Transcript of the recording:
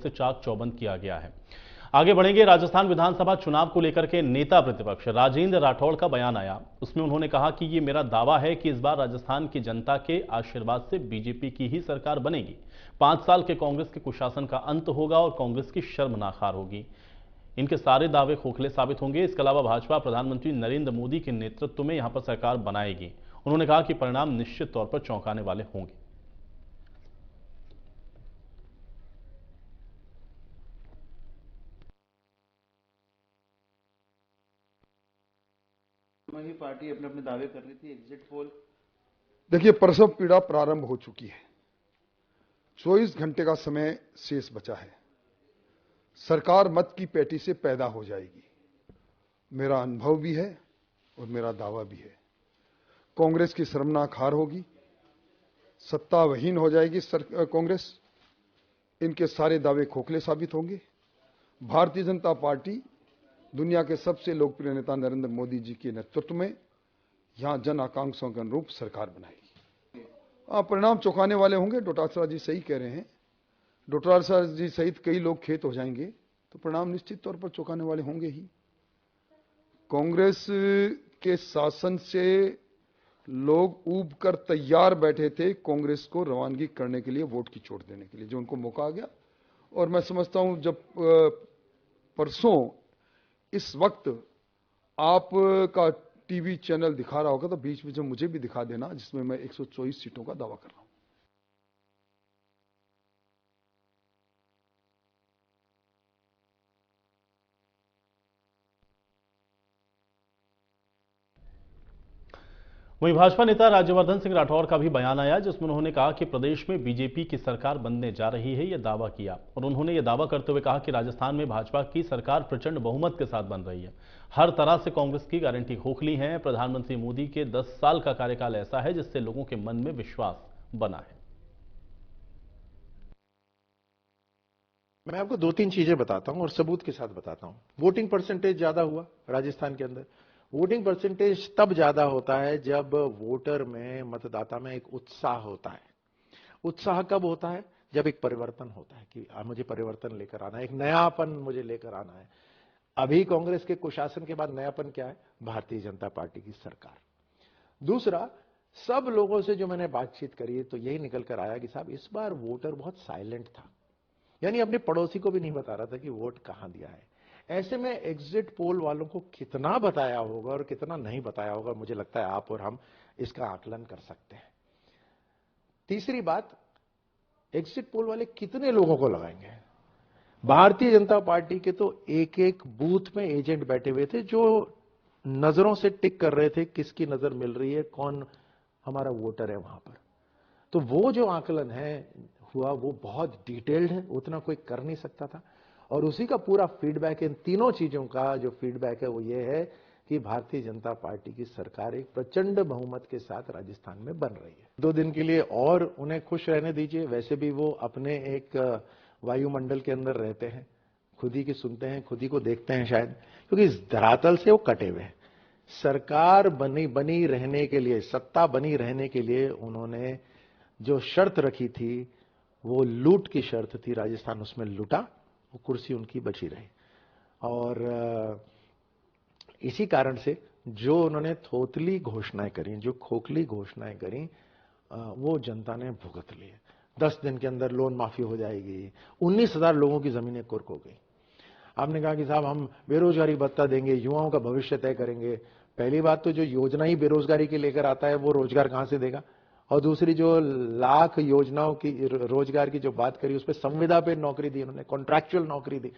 से चाक चौबंद किया गया है। आगे बढ़ेंगे। राजस्थान विधानसभा चुनाव को लेकर के नेता प्रतिपक्ष राजेंद्र राठौड़ का बयान आया। उसमें उन्होंने कहा कि ये मेरा दावा है कि इस बार राजस्थान की जनता के आशीर्वाद से बीजेपी की ही सरकार बनेगी। 5 साल के कांग्रेस के कुशासन का अंत होगा और कांग्रेस की शर्मनाक हार होगी। इनके सारे दावे खोखले साबित होंगे। इसके अलावा भाजपा प्रधानमंत्री नरेंद्र मोदी के नेतृत्व में यहां पर सरकार बनाएगी। उन्होंने कहा कि परिणाम निश्चित तौर पर चौंकाने वाले होंगे। की पार्टी अपने अपने दावे कर रही थी, एग्जिट पोल। देखिए, प्रसव पीड़ा प्रारंभ हो चुकी है। 24 घंटे का समय शेष बचा है। सरकार मत की पेटी से पैदा हो जाएगी। मेरा अनुभव भी है और मेरा दावा भी है। कांग्रेस की शर्मनाक हार होगी, सत्ताविहीन हो जाएगी कांग्रेस। इनके सारे दावे खोखले साबित होंगे। भारतीय जनता पार्टी दुनिया के सबसे लोकप्रिय नेता नरेंद्र मोदी जी के नेतृत्व में यहां जन आकांक्षाओं के अनुरूप सरकार बनाएगी। परिणाम चौंकाने वाले होंगे। डोटासरा जी सही कह रहे हैं। डोटासरा जी सहित कई लोग खेत हो जाएंगे तो परिणाम निश्चित तौर पर चौंकाने वाले होंगे ही। कांग्रेस के शासन से लोग ऊब कर तैयार बैठे थे कांग्रेस को रवानगी करने के लिए, वोट की चोट देने के लिए, जो उनको मौका आ गया। और मैं समझता हूं जब परसों इस वक्त आपका टीवी चैनल दिखा रहा होगा तो बीच में मुझे भी दिखा देना, जिसमें मैं 124 सीटों का दावा कर रहा हूं। वहीं भाजपा नेता राज्यवर्धन सिंह राठौर का भी बयान आया, जिसमें उन्होंने कहा कि प्रदेश में बीजेपी की सरकार बनने जा रही है, यह दावा किया। और उन्होंने यह दावा करते हुए कहा कि राजस्थान में भाजपा की सरकार प्रचंड बहुमत के साथ बन रही है। हर तरह से कांग्रेस की गारंटी खोखली है। प्रधानमंत्री मोदी के 10 साल का कार्यकाल ऐसा है जिससे लोगों के मन में विश्वास बना है। मैं आपको 2-3 चीजें बताता हूं और सबूत के साथ बताता हूं। वोटिंग परसेंटेज ज्यादा हुआ राजस्थान के अंदर। वोटिंग परसेंटेज तब ज्यादा होता है जब वोटर में, मतदाता में एक उत्साह होता है। उत्साह कब होता है? जब एक परिवर्तन होता है कि मुझे परिवर्तन लेकर आना है, एक नयापन मुझे लेकर आना है। अभी कांग्रेस के कुशासन के बाद नयापन क्या है? भारतीय जनता पार्टी की सरकार। दूसरा, सब लोगों से जो मैंने बातचीत करी तो यही निकल कर आया कि साहब इस बार वोटर बहुत साइलेंट था, यानी अपने पड़ोसी को भी नहीं बता रहा था कि वोट कहां दिया है। ऐसे में एग्जिट पोल वालों को कितना बताया होगा और कितना नहीं बताया होगा, मुझे लगता है आप और हम इसका आकलन कर सकते हैं। तीसरी बात, एग्जिट पोल वाले कितने लोगों को लगाएंगे? भारतीय जनता पार्टी के तो एक एक बूथ में एजेंट बैठे हुए थे जो नजरों से टिक कर रहे थे किसकी नजर मिल रही है, कौन हमारा वोटर है वहां पर। तो वो जो आकलन है हुआ वो बहुत डिटेल्ड है, उतना कोई कर नहीं सकता था। और उसी का पूरा फीडबैक, इन तीनों चीजों का जो फीडबैक है वो ये है कि भारतीय जनता पार्टी की सरकार एक प्रचंड बहुमत के साथ राजस्थान में बन रही है। 2 दिन के लिए और उन्हें खुश रहने दीजिए। वैसे भी वो अपने एक वायुमंडल के अंदर रहते हैं, खुद ही की सुनते हैं, खुद ही को देखते हैं शायद, क्योंकि इस धरातल से वो कटे हुए हैं। सरकार बनी रहने के लिए, सत्ता बनी रहने के लिए उन्होंने जो शर्त रखी थी वो लूट की शर्त थी। राजस्थान उसमें लूटा, वो कुर्सी उनकी बची रही। और इसी कारण से जो उन्होंने थोतली घोषणाएं करी, जो खोखली घोषणाएं करी, वो जनता ने भुगत ली। 10 दिन के अंदर लोन माफी हो जाएगी, 19,000 लोगों की जमीनें कुर्क हो गई। आपने कहा कि साहब हम बेरोजगारी भत्ता देंगे, युवाओं का भविष्य तय करेंगे। पहली बात तो जो योजना ही बेरोजगारी के लेकर आता है वो रोजगार कहां से देगा? और दूसरी, जो लाख योजनाओं की रोजगार की जो बात करी उस पर संविदा पे नौकरी दी उन्होंने, कॉन्ट्रैक्चुअल नौकरी दी।